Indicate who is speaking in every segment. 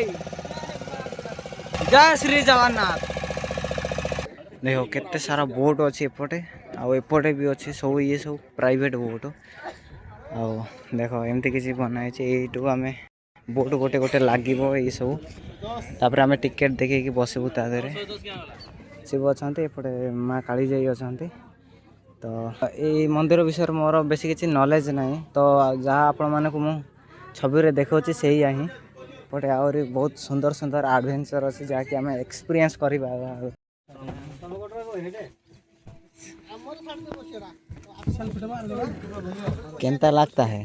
Speaker 1: भाई जय श्री जगन्नाथ। देखो केते सारा बोट अच्छी एपटे आउपटे भी अच्छी सब ये सब प्राइवेट बोट आ देखो एमती किसी बनाई यू आम बोट गोटे गोटे लगे ये सब तापर आम टिकेट देखी बसबू तादे शिव अच्छा एपटे माँ काली जाई अच्छा तो ये मंदिर विषय मोर बेसी किसी नॉलेज ना तो जहाँ आपण मानक मु छवि देखा से ही पटे आहरी बहुत सुंदर सुंदर एडवेंचर अच्छी जहाँकि आम एक्सपीरियंस कर कैसा लगता है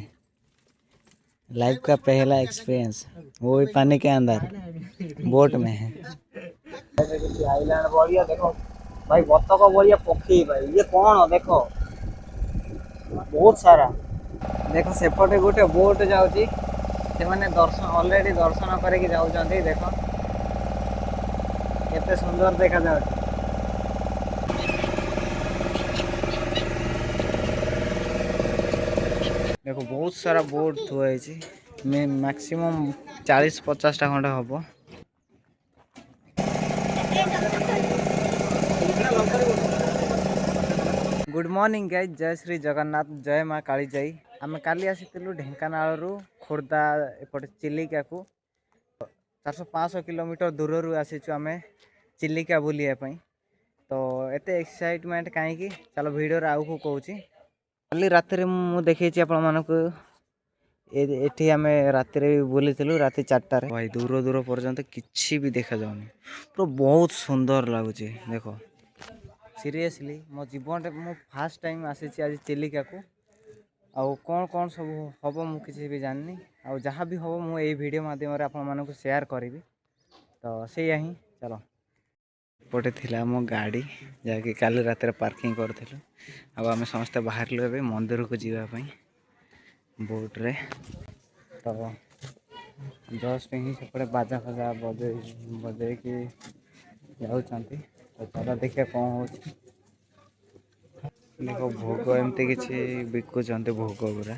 Speaker 1: लाइफ का पहला एक्सपीरियंस वो भी पानी के अंदर बोट में है। आइलैंड बढ़िया देखो भाई बतक बढ़िया पक्षी भाई ये कौन देखो बहुत सारा देखो सेपटे गोटे बोट जाऊँगी से मैंने दर्शन ऑलरेडी दर्शन करके जाऊँगी देखो केते सुंदर देखा जाए। देखो बहुत सारा बोट थुआई मैक्सिमम 40-50 टा खंडे हम। गुड मॉर्निंग गाइज जय श्री जगन्नाथ जय माँ काली जाई आम काली आसीलु ढेंकानाल खोर्धा एपटे चिलिका को 400-500 किलोमीटर दूर आसीचु आम चिलिका बुलायापाई तो एते एक्साइटमेंट कहीं चलो वीडियो आउ को कहूँ काली रात मु देखी आपण मानक ये आम राति भी बुली राति 4टार भाई दूर दूर पर्यंत किसी भी देखा जाऊनी पूरा बहुत सुंदर लगुच देख सीरियसली मो जीवन मु फास्ट टाइम आसी आज चिलिका को आउ कौन कौन सब हम मु किसी भी जाननी आउ जहाँ भी हम मु ये वीडियो माध्यम आपण मानक शेयर करी तो से ही चलो पटे थिला मो गाड़ी जहाँकि काली रात पार्किंग करूँ आम समस्ते बाहर ए मंदिर को जीवाई बोट्रे तो जस्ट ही सेपटे बाजा फाजा बजे कि जाऊँच तो चलो देखिए कौन हो देख भोग एमती किसी बिकुंट भोग गुरा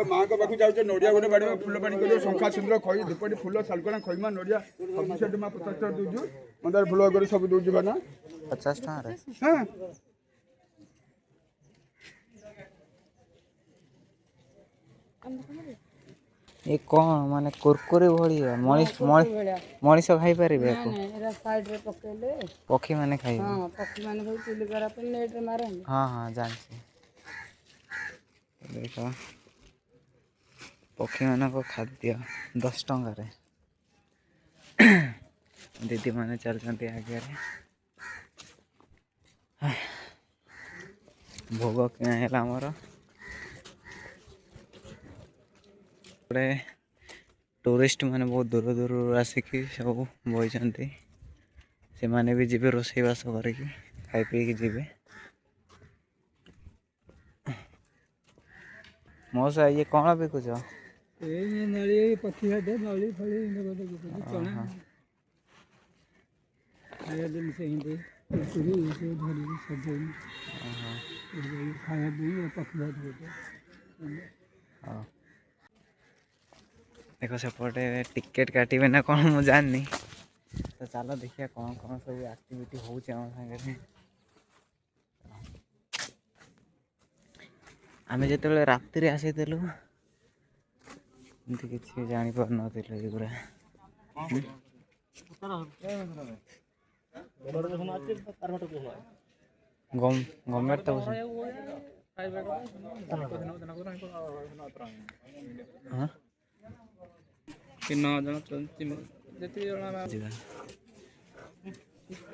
Speaker 2: माँ को पाखु जाऊँ नड़िया गोटे बाड़ी फूल पानी कर शंखा सिंदूर खई धूपटी फूल सालकना खईमा नड़िया सब से माँ 50 टका दूँ मंदार फूल कर सब दूँ ना
Speaker 1: 50 टका
Speaker 2: हाँ
Speaker 1: ये कौन माने कुरकुरे भलिया मनीष खाई पारे पक्षी माने खाई हाँ हाँ जानसी देख पक्षी मान खाद्य 10 टंकार दीदी मैंने चलते आगे भोग किना आमर टूरिस्ट माने बहुत दूर दूर आसिकी सब बही से माने भी जीवे रोसईवास करके खाई पी जीवे मौसा ये कौन बिकुच देखो सेपटे टिकेट काटे ना कौन मुझे जाननी तो चलो देखिए कौन कौन सब एक्टिविटी हो सागे आम जो राति आसी किसी जापार नगुरा गवर्नमेंट तो हाँ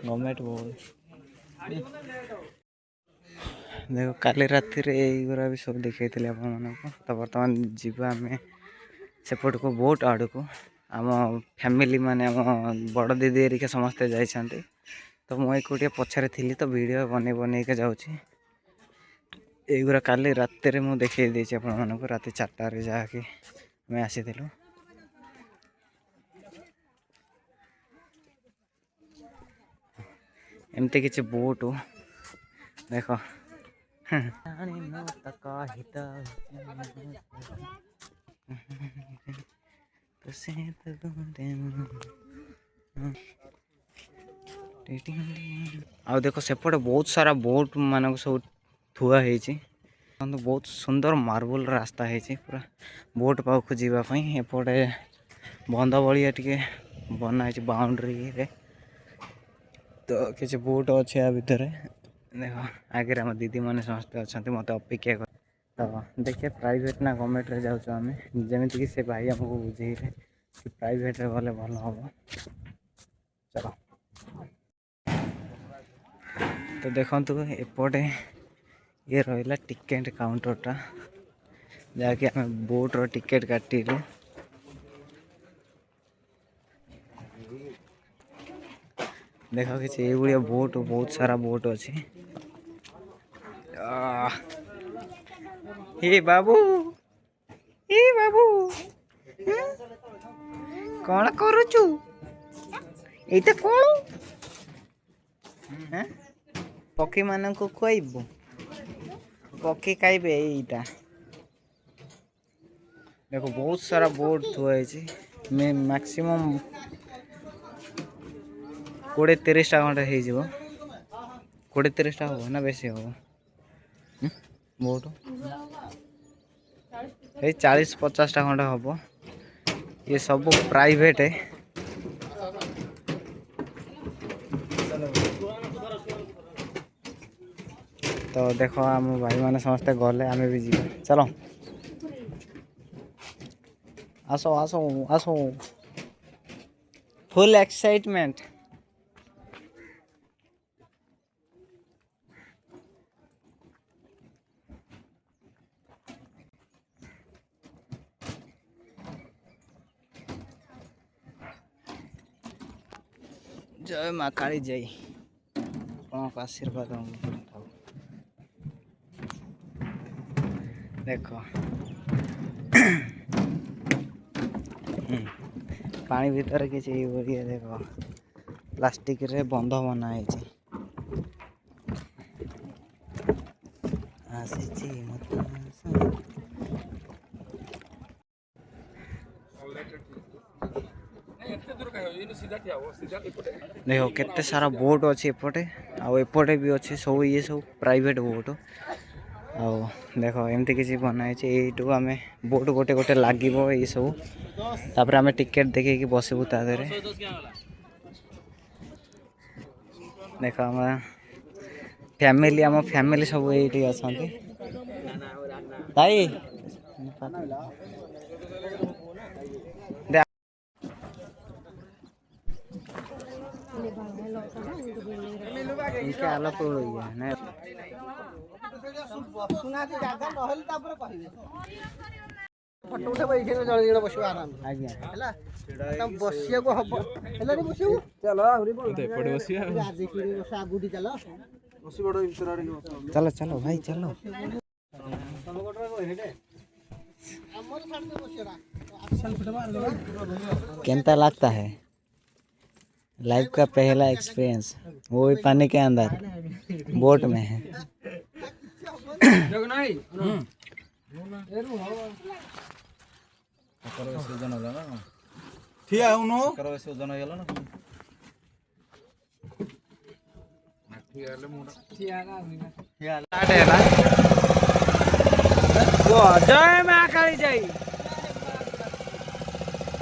Speaker 1: गवर्नमेंट बोल देखो काली राति गुरा भी सब देखी तो बर्तमान जीवा आम सेपट को बोट आड़ को आम फैमिली माने आम बड़ दीदी एरिका समस्ते जाइछन्ति तो मुझे एकुटिया पछारे थी तो वीडियो बने बन के जाऊँगी युरा काली राति मुझे देखी देती आपको राति 4टार जहाँकि आम आसी एमती किसी बोट देख ଆଉ ଦେଖ ସେପଟେ ବହୁତ ସାରା ବୋଟ୍ ମାନଙ୍କୁ ସବୁ ଥୁଆ ହେଇଛି। ବହୁତ ସୁନ୍ଦର ମାର୍ବୁଲ ରାସ୍ତା ହେଇଛି ପୁରା ବୋଟ୍ ପାଖକୁ ଯିବା ପାଇଁ। ଏପଟେ ବନ୍ଧ ଭଳିଆ ଟିକେ ବନା ହେଇଛି ବାଉଣ୍ଡ୍ରିରେ, ତ କିଛି ବୋଟ୍ ଅଛି ଆ ଭିତରେ। ଦେଖ ଆଗରେ ଆମ ଦିଦିମାନେ ସମସ୍ତେ ଅଛନ୍ତି ମୋତେ ଅପେକ୍ଷା କରି। ତ ଦେଖିବା ପ୍ରାଇଭେଟ୍ ନା ଗଭର୍ଣ୍ଣମେଣ୍ଟରେ ଯାଉଛୁ ଆମେ, ଯେମିତିକି ସେ ଭାଇ ଆମକୁ ବୁଝେଇଲେ କି ପ୍ରାଇଭେଟ୍ରେ ଗଲେ ଭଲ ହେବ। ଚାଲ। ତ ଦେଖନ୍ତୁ ଏପଟେ ଇଏ ରହିଲା ଟିକେଟ୍ କାଉଣ୍ଟରଟା, ଯାହାକି ଆମେ ବୋଟ୍ର ଟିକେଟ୍ କାଟିଲୁ। ଦେଖ କିଛି ଏଇଭଳିଆ ବୋଟ୍ ବହୁତ ସାରା ବୋଟ୍ ଅଛି। ଏ ବାବୁ କ'ଣ କରୁଛୁ? ଏଇଟା କ'ଣ? ପକ୍ଷୀ ମାନଙ୍କୁ ଖୁଆଇବୁ? ପକ୍ଷୀ ଖାଇବେ ଏଇଟା। ଦେଖ ବହୁତ ସାରା ବୋଟ୍ ଥୁଆ ହେଇଛି। ମ୍ୟାକ୍ସିମମ୍ 20-30ଟା ଖଣ୍ଡେ ହେଇଯିବ। 20-30ଟା ହବ ନା ବେଶୀ ହବ? ବୋଟ୍ ଏଇ 40-50ଟା ଖଣ୍ଡେ ହବ। ये ସବୁ ପ୍ରାଇଭେଟ୍। तो देखो आम भाई मैंने समस्ते गले आम भी जी। चलो आसो आसो आसो, फुल एक्साइटमेंट। जय माँ काली जय। कौन का आशीर्वाद था। देखो पानी भीतर किसी देख प्लास्टिक रे बंध बना है। देखो केते सारा बोट अच्छी एपटे आउपटे भी अच्छे सब ये सब प्राइवेट बोट। आ देख एमती किसी बनाई यू आम बोट गोटे गोटे लगे ये सब तापर आम टिकेट देखी बसबू तादे। देख आम फैमिली आम फैमिली सब ये अच्छा भाई इनके आला तो ना
Speaker 3: फटो उठे बैठे जड़े बस आराम
Speaker 1: आज्ञा
Speaker 3: बसिया को हम बस चलो आगुटी चलो
Speaker 1: चलो चलो भाई चलो। कैसा लगता है लाइफ का पहला एक्सपीरियंस, वो भी पानी के अंदर बोट में है। जय माँ काली जय।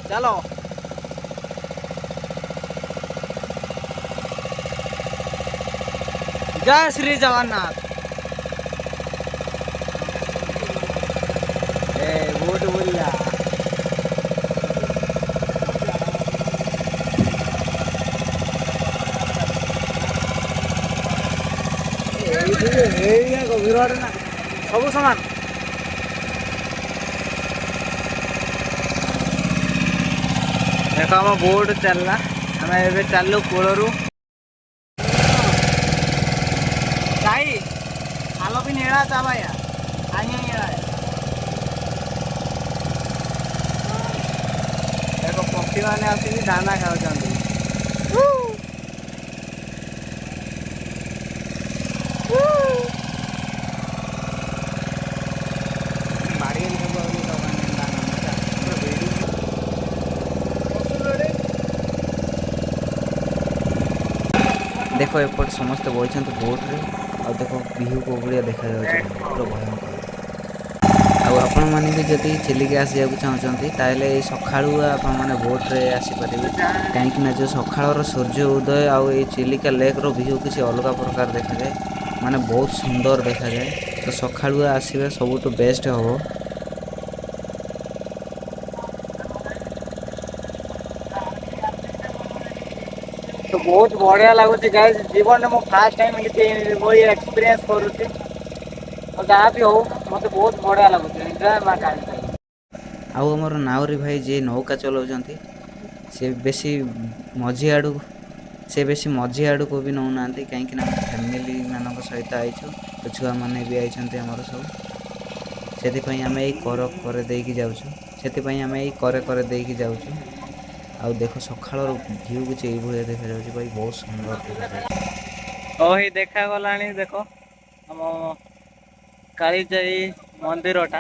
Speaker 1: चलो जय श्री जगन्नाथ। बोट बोलिया सब सामान देख आम बोट चलना आम ए चलू कूलू भाई आलो भी नेड़ा था भाई देखो पक्षी मैंने आसिक दाना खाऊँ।
Speaker 4: ଦେଖ ଏପଟେ ସମସ୍ତେ ବଇଛନ୍ତି ବୋଟ୍ରେ ଆଉ ଦେଖ ଭିଉ କୋଉ ଭଳିଆ ଦେଖାଯାଉଛି ପୁରା ଭୟଙ୍କର। ଆଉ ଆପଣମାନେ ବି ଯଦି ଚିଲିକା ଆସିବାକୁ ଚାହୁଁଛନ୍ତି ତାହେଲେ ଏଇ ସକାଳୁଆ ଆପଣମାନେ ବୋଟ୍ରେ ଆସିପାରିବେ, କାହିଁକିନା ଯେଉଁ ସକାଳର ସୂର୍ଯ୍ୟ ଉଦୟ ଆଉ ଏଇ ଚିଲିକା ଲେକ୍ର ଭିଉ କିଛି ଅଲଗା ପ୍ରକାର ଦେଖାଯାଏ, ମାନେ ବହୁତ ସୁନ୍ଦର ଦେଖାଯାଏ। ତ ସକାଳୁଆ ଆସିବେ ସବୁଠୁ ବେଷ୍ଟ ହେବ।
Speaker 1: ତ ବହୁତ ବଢ଼ିଆ ଲାଗୁଛି ଗାଇସ୍, ଜୀବନରେ ମୁଁ ଫାର୍ଷ୍ଟ ଟାଇମ୍ ଏମିତି ଏଭଳି ଏକ୍ସପିରିଏନ୍ସ କରୁଛି। ଆଉ ଯାହା ବି ହଉ ମୋତେ ବହୁତ ବଢ଼ିଆ ଲାଗୁଛି। ଜୟ ମା କାଳିଜାଇ।
Speaker 4: ଆଉ ଆମର ନାଉରୀ ଭାଇ ଯିଏ ନୌକା ଚଲାଉଛନ୍ତି ସେ ବେଶୀ ମଝି ଆଡ଼କୁ ବି ନେଉନାହାନ୍ତି, କାହିଁକିନା ଆମେ ଫ୍ୟାମିଲିମାନଙ୍କ ସହିତ ଆଇଛୁ, ତ ଛୁଆମାନେ ବି ଆଇଛନ୍ତି ଆମର ସବୁ। ସେଥିପାଇଁ ଆମେ ଏଇ କରେ ଦେଇକି ଯାଉଛୁ। ଆଉ ଦେଖ ସକାଳର ଭିଉ କିଛି ଏଇଭଳିଆ ଦେଖାଯାଉଛି ଭାଇ, ବହୁତ ସୁନ୍ଦର ଦେଖାଯାଉଛି।
Speaker 1: ହେଇ ଦେଖାଗଲାଣି ଦେଖ ଆମ କାଳିଜାଇ ମନ୍ଦିରଟା।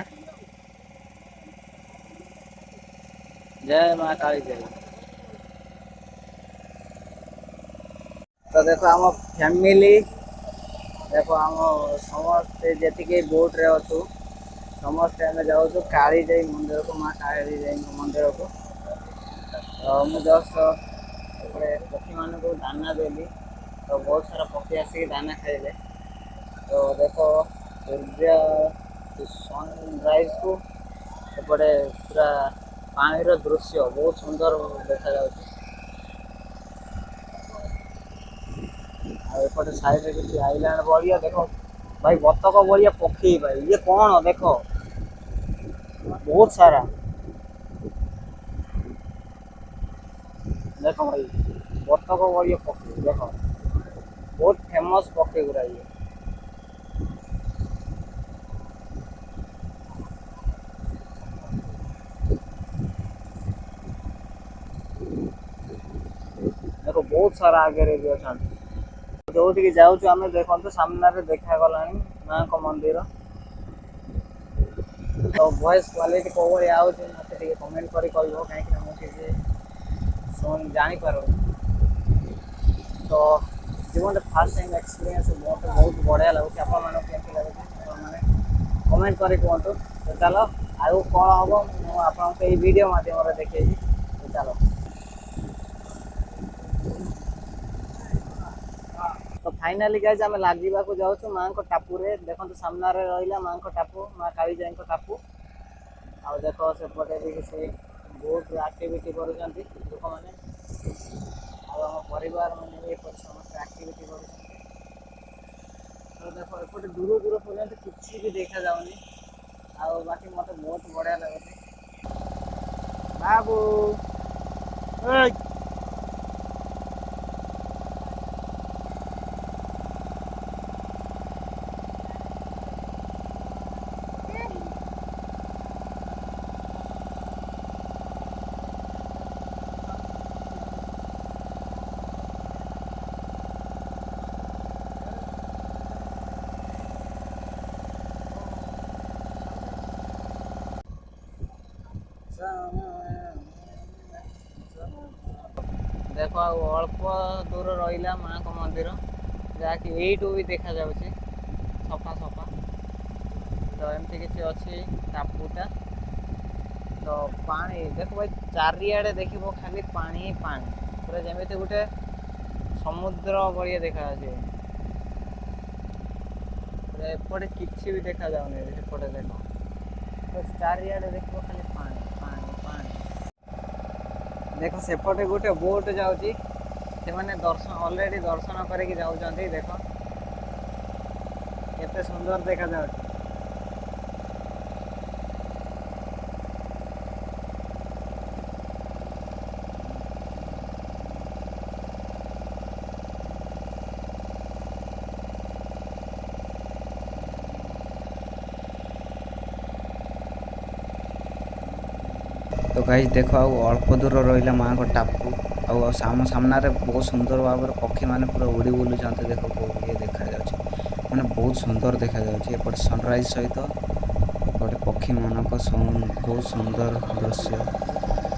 Speaker 1: ଜୟ ମା କାଳିଜାଇ। ତ ଦେଖ ଆମ ଫ୍ୟାମିଲି, ଦେଖ ଆମ ସମସ୍ତେ ଯେତିକି ବୋଟ୍ରେ ଅଛୁ ସମସ୍ତେ ଆମେ ଯାଉଛୁ କାଳିଜାଇ ମନ୍ଦିରକୁ, ମା କାଳିଜାଇଙ୍କ ମନ୍ଦିରକୁ। ତ ମୁଁ ଜଷ୍ଟ ଏପଟେ ପକ୍ଷୀମାନଙ୍କୁ ଦାନା ଦେଲି, ତ ବହୁତ ସାରା ପକ୍ଷୀ ଆସିକି ଦାନା ଖାଇଲେ। ତ ଦେଖ ସୂର୍ଯ୍ୟ ସନରାଇଜ୍କୁ ଏପଟେ ପୁରା ପାଣିର ଦୃଶ୍ୟ ବହୁତ ସୁନ୍ଦର ଦେଖାଯାଉଛି। ଆଉ ଏପଟେ ସାଇଡରେ କିଛି ଆଇଲାଣ୍ଡ ଭଳିଆ ଦେଖ ଭାଇ, ବତକ ଭଳିଆ ପକ୍ଷୀ ଭାଇ, ଇଏ କଣ ଦେଖ ବହୁତ ସାରା ଦେଖ ଭାଇ, ବତକ ଭଳିଆ ପକ୍ଷୀ ଦେଖ, ବହୁତ ଫେମସ୍ ପକ୍ଷୀ ଗୁଡ଼ା ଇଏ। ଦେଖ ବହୁତ ସାରା ଆଗରେ ବି ଅଛନ୍ତି। ଯୋଉଠିକି ଯାଉଛୁ ଆମେ ଦେଖନ୍ତୁ ସାମ୍ନାରେ ଦେଖାଗଲାଣି ମାଙ୍କ ମନ୍ଦିର। ତ ଭଏସ୍ କ୍ୱାଲିଟି କୋଉ ଭଳିଆ ଆଉଛି ମୋତେ ଟିକେ କମେଣ୍ଟ କରି କହିବ, କାହିଁକିନା ମୁଁ ଟିକେ ଜାଣିପାରୁନି। ତ ଜୀବନରେ ଫାର୍ଷ୍ଟ ଟାଇମ୍ ଏକ୍ସପିରିଏନ୍ସ ମୋତେ ବହୁତ ବଢ଼ିଆ ଲାଗୁଛି। ଆପଣମାନଙ୍କୁ କେମିତି ଲାଗୁଛି ଆପଣମାନେ କମେଣ୍ଟ କରି କୁହନ୍ତୁ। ତ ଚାଲ ଆଉ କ'ଣ ହେବ ମୁଁ ଆପଣଙ୍କୁ ଏଇ ଭିଡ଼ିଓ ମାଧ୍ୟମରେ ଦେଖେଇବି। ତ ଚାଲ। ତ ଫାଇନାଲି ଗାଇଜ୍ ଆମେ ଲାଗିବାକୁ ଯାଉଛୁ ମାଙ୍କ ଟାପୁରେ। ଦେଖନ୍ତୁ ସାମ୍ନାରେ ରହିଲା ମାଙ୍କ ଟାପୁ, ମା କାଳିଜାଇଙ୍କ ଟାପୁ। ଆଉ ଦେଖ ସେପଟେ ବି କିଛି ବହୁତ ଆକ୍ଟିଭିଟି କରୁଛନ୍ତି ଲୋକମାନେ, ଆଉ ଆମ ପରିବାର ମାନେ ବି ଏପଟେ ସମସ୍ତେ ଆକ୍ଟିଭିଟି କରୁଛନ୍ତି। ତ ଦେଖ ଏପଟେ ଦୂର ପର୍ଯ୍ୟନ୍ତ କିଛି ବି ଦେଖାଯାଉନି, ଆଉ ବାକି ମୋତେ ବହୁତ ବଢ଼ିଆ ଲାଗୁଛି। ବାବୁ ଦେଖ ଆଉ ଅଳ୍ପ ଦୂର ରହିଲା ମାଙ୍କ ମନ୍ଦିର, ଯାହାକି ଏଇଠୁ ବି ଦେଖାଯାଉଛି ସଫା ସଫା। ତ ଏମିତି କିଛି ଅଛି ଟାପୁଟା। ତ ପାଣି ଦେଖ ଭାଇ, ଚାରିଆଡ଼େ ଦେଖିବ ଖାଲି ପାଣି ପାଣି, ପୁରା ଯେମିତି ଗୋଟେ ସମୁଦ୍ର ଭଳିଆ ଦେଖାଯାଉଛି। ଏପଟେ କିଛି ବି ଦେଖାଯାଉନି, ସେପଟେ ଦେଖ ଚାରିଆଡ଼େ ଦେଖିବ ଖାଲି ପାଣି ପାଣି ପାଣି। ଦେଖ ସେପଟେ ଗୋଟେ ବୋଟ୍ ଯାଉଛି, ସେମାନେ ଅଲରେଡ଼ି ଦର୍ଶନ କରିକି ଯାଉଛନ୍ତି। ଦେଖ କେତେ ସୁନ୍ଦର ଦେଖାଯାଉଛି।
Speaker 4: ତ ଗାଇସ୍ ଦେଖ ଆଉ ଅଳ୍ପ ଦୂର ରହିଲା ମାଙ୍କ ଟାପୁ, ଆଉ ଆମ ସାମ୍ନାରେ ବହୁତ ସୁନ୍ଦର ଭାବରେ ପକ୍ଷୀମାନେ ପୁରା ଉଡ଼ି ବୁଲୁଛନ୍ତି। ଦେଖ କୋଉ ଭଳିଆ ଦେଖାଯାଉଛି, ମାନେ ବହୁତ ସୁନ୍ଦର ଦେଖାଯାଉଛି। ଏପଟେ ସନରାଇଜ୍ ସହିତ ଏପଟେ ପକ୍ଷୀମାନଙ୍କ ବହୁତ ସୁନ୍ଦର ଦୃଶ୍ୟ।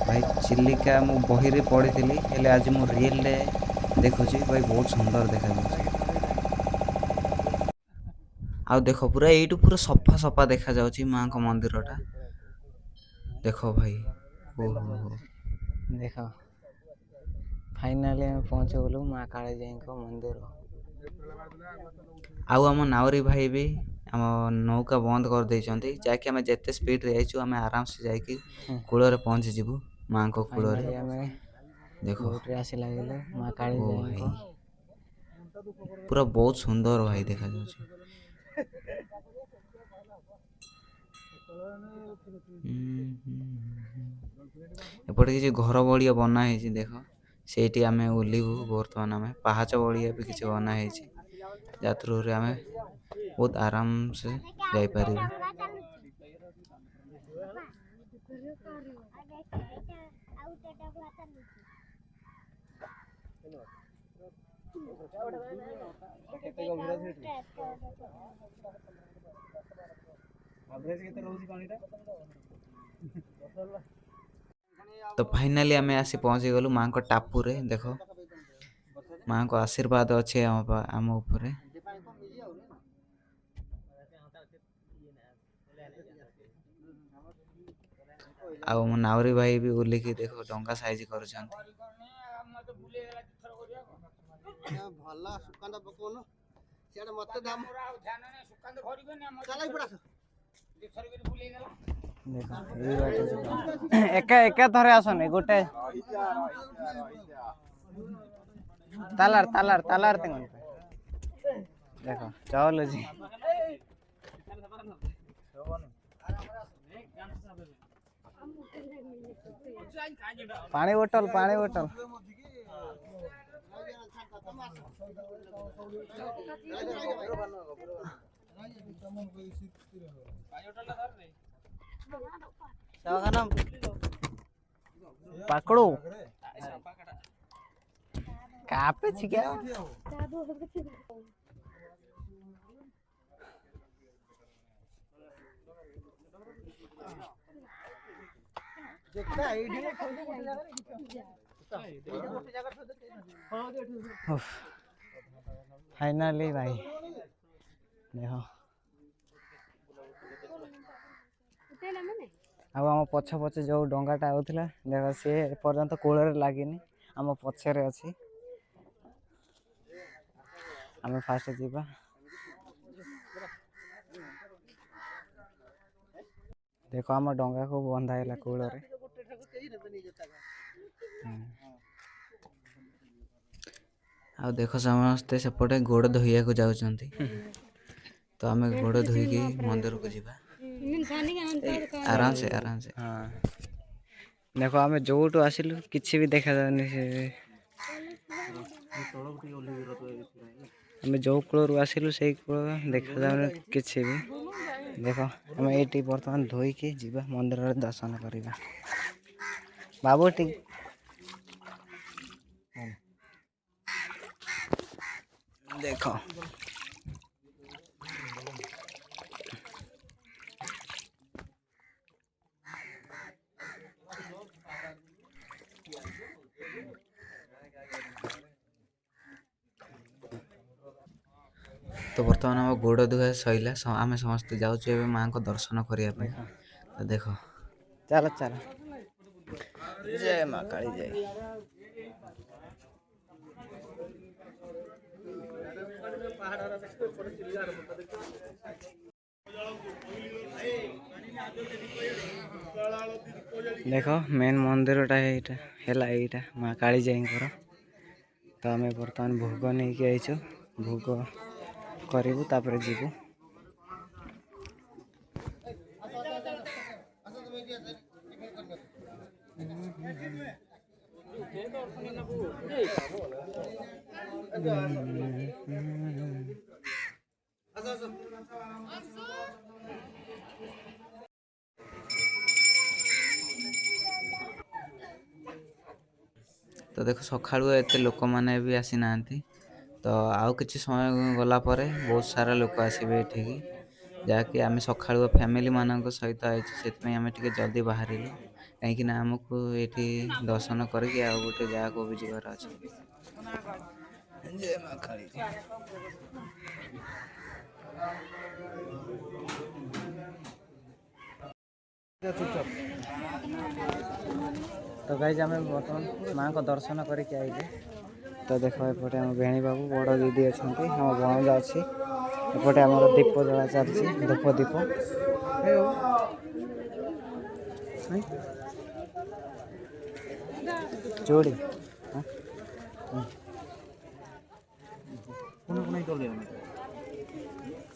Speaker 4: ଭାଇ ଚିଲିକା ମୁଁ ବହିରେ ପଢ଼ିଥିଲି, ହେଲେ ଆଜି ମୁଁ ରିଏଲ୍ରେ ଦେଖୁଛି ଭାଇ ବହୁତ ସୁନ୍ଦର ଦେଖାଯାଉଛି। ଆଉ ଦେଖ ପୁରା ଏଇଠୁ ପୁରା ସଫା ସଫା ଦେଖାଯାଉଛି ମାଆଙ୍କ ମନ୍ଦିରଟା। ଦେଖ ଭାଇ ଓହୋ
Speaker 1: ଦେଖ ଫାଇନାଲି ଆମେ ପହଞ୍ଚିଗଲୁ ମା କାଳିଜାଇଙ୍କ ମନ୍ଦିର।
Speaker 4: ଆଉ ଆମ ନାଉରୀ ଭାଇ ବି ଆମ ନୌକା ବନ୍ଦ କରିଦେଇଛନ୍ତି, ଯାହାକି ଆମେ ଯେତେ ସ୍ପିଡ଼ରେ ଯାଇଛୁ ଆମେ ଆରାମସେ ଯାଇକି କୂଳରେ ପହଞ୍ଚିଯିବୁ ମାଆଙ୍କ କୂଳରେ।
Speaker 1: ଫାଇନାଲି ଆମେ
Speaker 4: ଦେଖ
Speaker 1: ବୋଟ୍ରେ ଆସି ଲାଗିଲୁ ମା
Speaker 4: ଓ ଭାଇ
Speaker 1: କାଳିଜାଇଙ୍କ।
Speaker 4: ପୁରା ବହୁତ ସୁନ୍ଦର ଭାଇ ଦେଖାଯାଉଛି। ଏପଟେ କିଛି ଘର ଭଳିଆ ବନା ହେଇଛି ଦେଖ, ସେଇଠି ଆମେ ଓହ୍ଲିବୁ। ବର୍ତ୍ତମାନ ଆମେ ପାହାଚ ଭଳିଆ ବି କିଛି ବନା ହେଇଛି, ଯାହା ଥ୍ରୁରେ ଆମେ ବହୁତ ଆରାମସେ ଯାଇପାରିବୁ। ତ ଫାଇନାଲି ଆମେ ଆସି ପହଞ୍ଚିଗଲୁ ମାଆଙ୍କ ଟାପୁରେ। ଦେଖ ମାଆଙ୍କ ଆଶୀର୍ବାଦ ଅଛି ଆମ ଉପରେ। ଆଉ ମୋ ନାଉରୀ ଭାଇ ବି ଓହ୍ଲିକି ଦେଖ ଡଙ୍ଗା ସାଇଜ କରୁଛନ୍ତି।
Speaker 3: ଭଲ ସୁକାନ୍ତ ପକଉନ ସିଆଡେ ମତେ ଦାମ ଚାଲ ଏପଟ ଆସ।
Speaker 1: ଦେଖ ଏଇ ବାଟେ ଯିବା। ଏକା ଥରେ ଆସନି, ଗୋଟେ ତାଲାର ତେଙ୍ଗନ ଦେଖ ଚାଲୁଛି। ପାଣି ବୋଟଲ पकड़ो कहाँ पे छिके फाइनली भाई देखो आम पछ पछे जो डंगाटा आउला देख सी पर्यंत कूल लगिनी आम पछरे अच्छी आम फास्ट जीवा देख आम डंगा को बंधाइला कूल
Speaker 4: ଆଉ ଦେଖ ସମସ୍ତେ ସେପଟେ ଗୋଡ଼ ଧୋଇବାକୁ ଯାଉଛନ୍ତି, ତ ଆମେ ଗୋଡ଼ ଧୋଇକି ମନ୍ଦିରକୁ ଯିବା ଆରାମସେ।
Speaker 1: हाँ देख आम जो आसिलु किसी भी देखा जानी से आम जो कूल आसिलु से कूल देखा जाने किसी भी देख आम ये बर्तमान धोईकी जीवा मंदिर दर्शन करवा बाबू टी देख
Speaker 4: तो बर्तमान आम गोड़ धुआ सैला आम समस्ते जाऊँ ए माँ को दर्शन करने। तो देख
Speaker 1: चल चल जय माँ काली जय। देख मेन मंदिरटा है माँ काली जाईंकर। तो आम बर्तमान भोग नहीं कि आईचु भोग करूँ तापर जीवु।
Speaker 4: तो देख सकाळु एते लोक माने भी आसी नांती, तो आउ किछि समय गला परे बहुत सारा लोक आसीबे एठिकी, जाकि आमे सकाळु फैमिली मानक सहित आइछु, सेतपई आमे टिके जल्दी बाहरिलु କାହିଁକିନା ଆମକୁ ଏଠି ଦର୍ଶନ କରିକି ଆଉ ଗୋଟେ ଜାଗାକୁ ବି ଯିବାର ଅଛି। ଜୟ ମା କାଳୀ।
Speaker 1: ତ ଗାଇज ଆମେ ବର୍ତ୍ତମାନ ମାଆଙ୍କ ଦର୍ଶନ କରିକି ଆଇଲେ। ତ ଦେଖ ଏପଟେ ଆମ ବେଣୀ ବାବୁ ବଡ଼ ଦିଦି ଅଛନ୍ତି, ଆମ ଭଣଜା ଅଛି, ଏପଟେ ଆମର ଦୀପ ଜଳା ଚାଲିଛି, ଧୂପ ଦୀପ। ଚୋଡ଼ି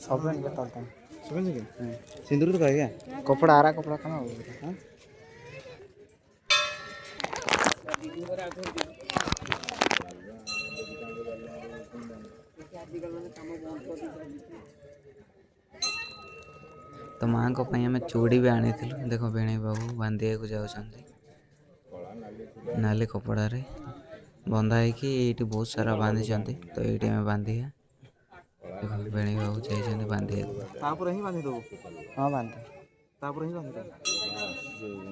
Speaker 1: सब सिंदूर तो कहेगा कपड़ा आरा कपड़ा कहाँ हो गया।
Speaker 4: तो माँ को आम चूड़ी भी आनी देख बेणी बाबू बांधिया जाऊँगी नाली कपड़ा रे बंधा है कि ये बहुत सारा बांधी तो ये आम बांधिया देख बेणी बाबू चाहिए बांधिया
Speaker 3: ही बांधी दो।
Speaker 1: हाँ बांधे
Speaker 3: तापर ही बांधी दो।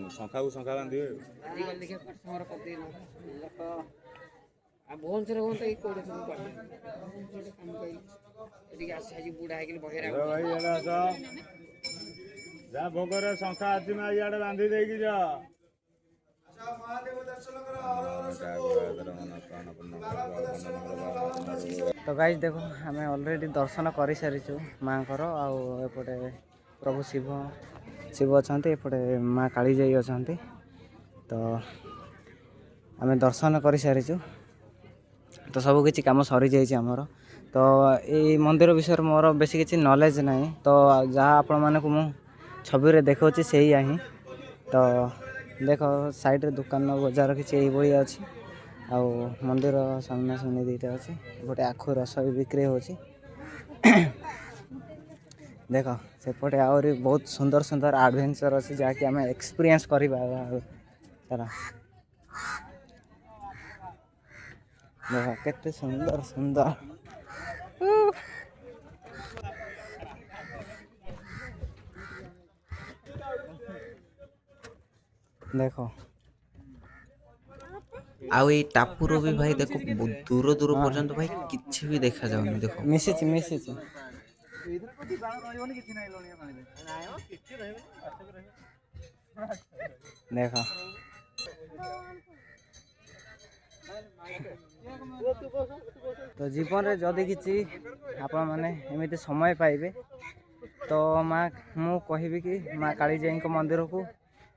Speaker 2: शंखा को शंखा बांधिए जा भोगर शंखा हाथी में इे बांधी देगी जा
Speaker 1: तो गाइज देखो आम ऑलरेडी दर्शन कर सारीचु माँ को एपटे प्रभु शिव शिव अच्छा एपटे माँ कालीजाई अच्छा तो आम दर्शन कर सारीचु तो सबकि कम सरी जामर तो ये मंदिर विषय मोर बेसी किसी नॉलेज ना तो जहाँ आपण मानक मु छवि रे देखा से ही तो देख साइड रे दुकान बजार किसी यही अच्छी आउ मंदिर सामना सामने दुईटा अच्छी गोटे आखु रस भी बिक्री हो देख सेपटे आहरी बहुत सुंदर सुंदर एडवेंचर अच्छी जहाँकि आम एक्सपीरियंस करवा सारा देख केते सुंदर सुंदर देखो
Speaker 4: आउ ये टापुर भी भाई देखो दूर दूर पर्यंत भाई किसी भी देखा जाऊनी देखो
Speaker 1: मिसी देखो तो जीवन रे जदि किसी आपण माने एमती समय पाइबे तो माँ मु कहबी कि माँ कालीजाई मंदिर को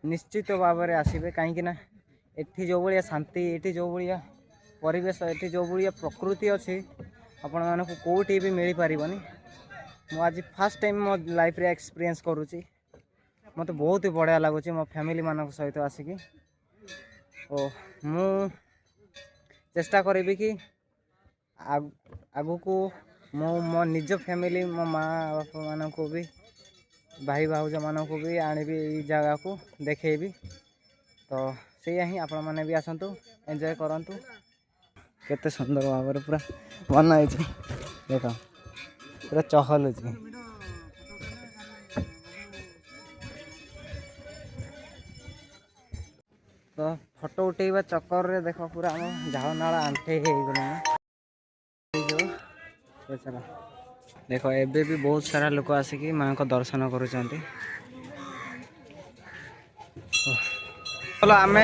Speaker 1: निश्चित भाव में आसबे कहीं एठी जो भाया शांति एठी जो भाया परिवेश एठी जो भाया प्रकृति अच्छी आपण मानक कोटी भी मिल पारनी मु आज फर्स्ट टाइम मो लाइफ रे एक्सपीरियंस करुँची मत बहुत ही बढ़िया लगुच मो फैमिली मान सहित आसिकी ओ मु चेष्टा करी कि आगु को मो निज फैमिली मो माँ बापा मान को भी भाई भाउज मान को भी आनबी ये जगह को देखेबी तो से ही आपण मैंने भी आसतु एंजॉय करंतु केते सुंदर भाव पूरा बनाई देख पूरा चहल तो फोटो उठेबा चक्कर रे देख पूरा आम झाड़ नाला आंठे हो गला चला देख एबे भी बहुत सारा लोक आसिकी माँ को दर्शन करुँच आम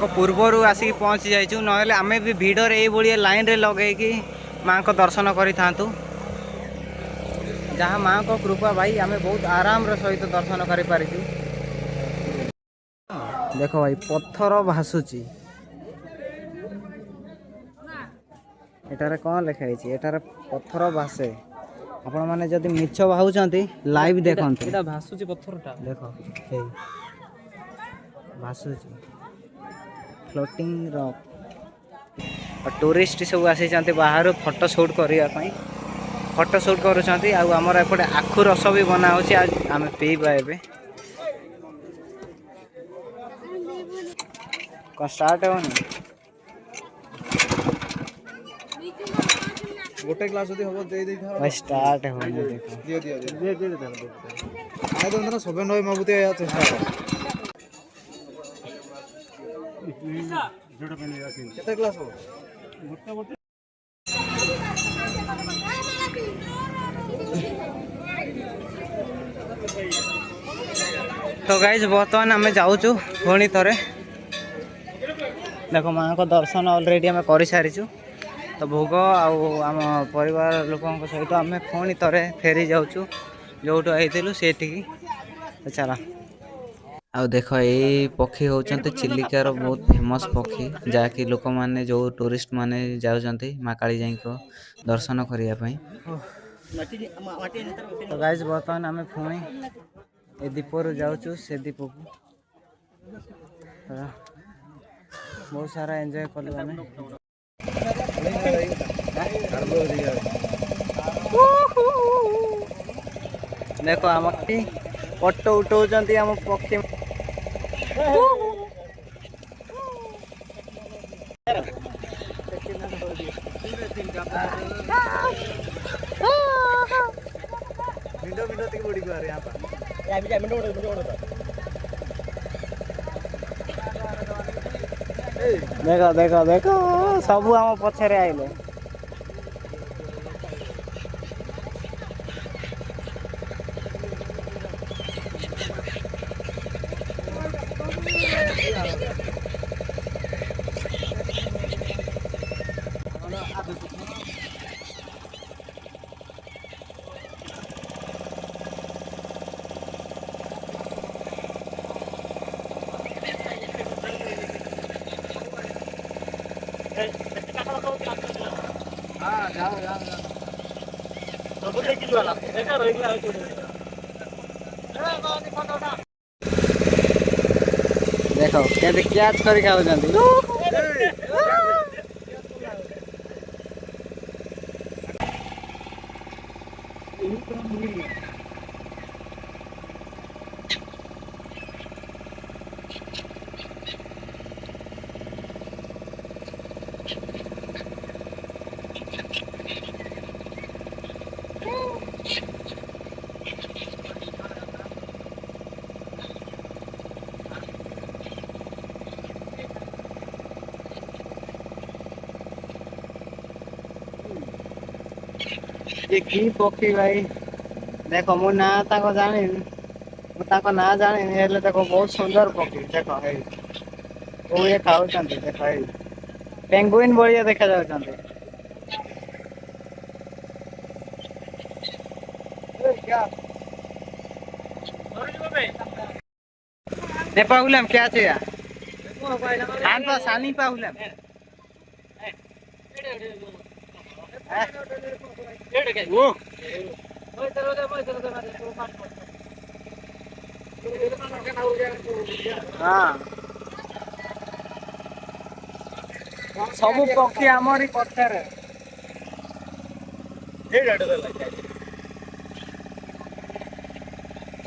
Speaker 1: पूर्वर आसिक पहुँची जाइचु ना आम भी भिड़ ये लाइन रे लगे कि माँ को दर्शन करि थांतु जहाँ माँ को कृपा भाई आम बहुत आराम सहित दर्शन कर पारिचु देख भाई पत्थर भासुची एटार कौन लिखाई एटार पत्थर भासे आपण मैंने जदि मिछ भावुंट लाइव देखते
Speaker 3: भासुची पत्थरटा
Speaker 1: देख भासुची फ्लोटिंग रॉक और टूरिस्ट सब आसी बाहर फोटो शूट करने फोटो शूट करमर एपटे आखु रस भी बना आम पीवा ए कौन स्टार्ट होनी
Speaker 3: गोटे ग्लास जदी हो दे दे
Speaker 1: भाई स्टार्ट होनी देखो
Speaker 3: दियो दियो दे दे दे आय तो ना सब नय मबुते चेष्टा कर କେତେ କ୍ଲାସ୍ ହବ?
Speaker 1: तो गाइज बर्तमान आम जाऊँ पुणी थे देख माँ को दर्शन अलरेडी आम कर सारी तो भोग आम परिवार लोकों सहित आम पुणी थे फेरी जाऊँ जो आईलु से चला
Speaker 4: ଆଉ ଦେଖ ଏଇ ପକ୍ଷୀ ହେଉଛନ୍ତି ଚିଲିକାର ବହୁତ ଫେମସ୍ ପକ୍ଷୀ ଯାହାକି ଲୋକମାନେ ଯେଉଁ ଟୁରିଷ୍ଟ ମାନେ ଯାଉଛନ୍ତି ମା କାଳିଜାଇଙ୍କ ଦର୍ଶନ କରିବା ପାଇଁ।
Speaker 1: तो गाइज बर्तमान आम पुणी ए दीपरू जाऊँ से दीप को बहुत सारा एंजॉय कलु आम देख आम फोटो उठाऊँ आम पक्षी देख देख देख सबू आम पछरे आइले देखो केते कैच करी खाउछंती ये की पक्षी भाई देखो मु ना ताको जानी मु ताको ना जानी हेले देखो बहुत सुंदर पक्षी देखो हे ओ ये खाउछंती देखो हे पेंगुइन बढ़िया देखा जाउछंती ने पाउलम क्या छे या आन पा सानी पाउलम वो हाँ सबू पक्षी आमरी पथर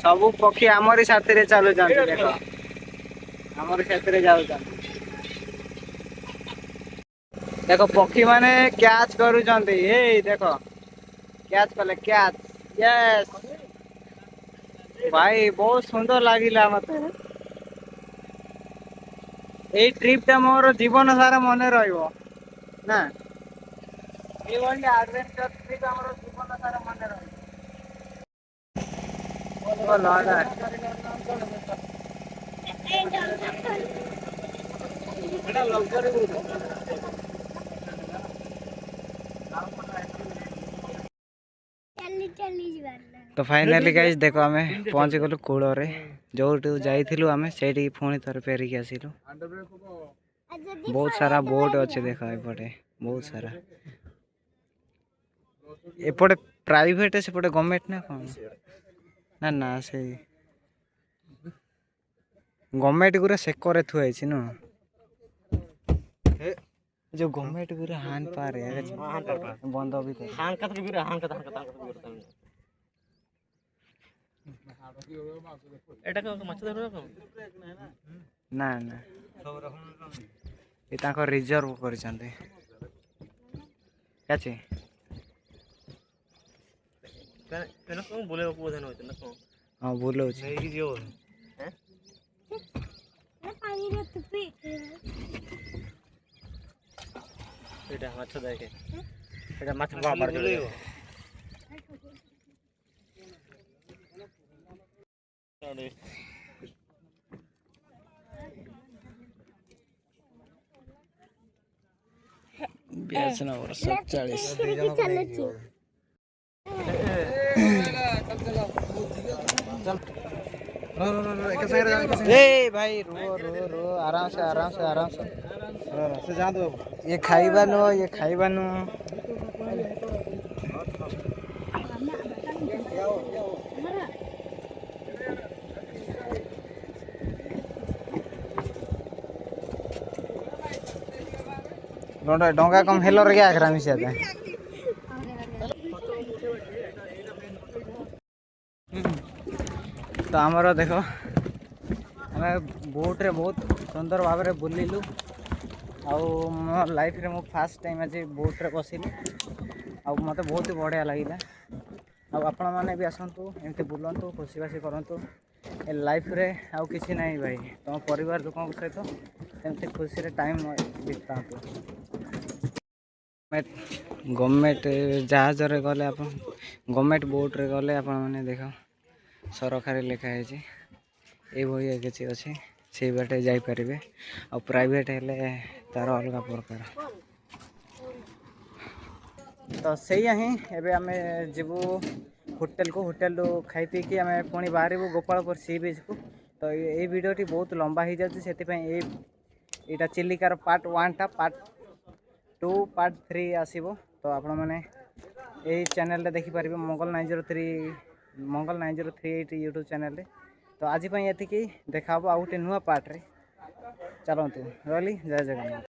Speaker 1: सबू पक्षी आमरी साथी रे चलु जाते देखो आमरी साथी रे जाउ देखो पक्षी माने कैच करू जाते ए देखो कैच कले कैच यस भाई बहुत सुंदर लागिला मते ए ट्रिप टा मोर जीवन सारा मने रहइबो ना ए वंडे एडवेंचर ट्रिप हमर जीवन सारा मने रहइबो ओ लाडा एटा लग्जरी तो फाइनली गाइस देखो आमे पहुंच गलु कूल रे जो जाइथिलु आमे सेठी पुणी थरे फेरिक आसिलु बहुत सारा बोट अच्छे देखो एपटे बहुत सारा एपटे प्राइवेट सेपटे गवर्नमेंट ना कौन ना ना से गवर्नमेंट गुरा सेकरे थुआई छि न जो गवर्नमेंट गुरा हान पारे बंद भी हान कत गुरा हान कत एटा को माछ धरो ना ना ये ताको रिजर्व करछन्ते काचे केना को बोले को बधन होत ना को हां बोलो छै नै कि जो हैं ना पानी रे तुपी
Speaker 3: ଏଇଟା ମାଛ ଦେଖେ ଏଇଟା ମାଛ ବାହାର କରି
Speaker 4: ବ୍ୟାଚ୍ ନମ୍ବର 47
Speaker 1: ए भाई रो आराम से से जा दो ये खाइबा नु डोंगा कम हेलो रे क्या करा मिसा था तो आमर देख आम बोट रे बहुत सुंदर भाव में बुलिलु मो लाइफ रे मो फास्ट टाइम आज बोट रे बसिली मत बहुत ही बढ़िया लगे आपण मैंने भी आसतु एमती बुलतु खुशी करूँ ए लाइफ रे आउ किसी नहीं भाई तुम परिवार लोकों सहित एमती खुशी रे टाइम बितातु गवर्नमेंट जहाज रे गले आप गवर्नमेंट बोट रे गले आप मैंने देख सरकारी लिखाई ये भाई किसी अच्छे से बाटे जापरेंगे आ प्राइवेट हेले तार अलग प्रकार तो सही ही एबे आम जीवु होटेल को होटेल खाई पी कि आम पुणी बाहर गोपालपुर सी बीच को तो ये वीडियोटी बहुत लंबा हो जाए यहाँ चिलिकार पार्ट 1 टा पार्ट 2 पार्ट 3 आसो तो आपण मैंने यही चैनल रे देखिपारे मंगल 903 यूट्यूब चैनल रे तो आज ये देखा आउ गोटे नुआ पार्ट रे चलतु रही जय जगन्नाथ।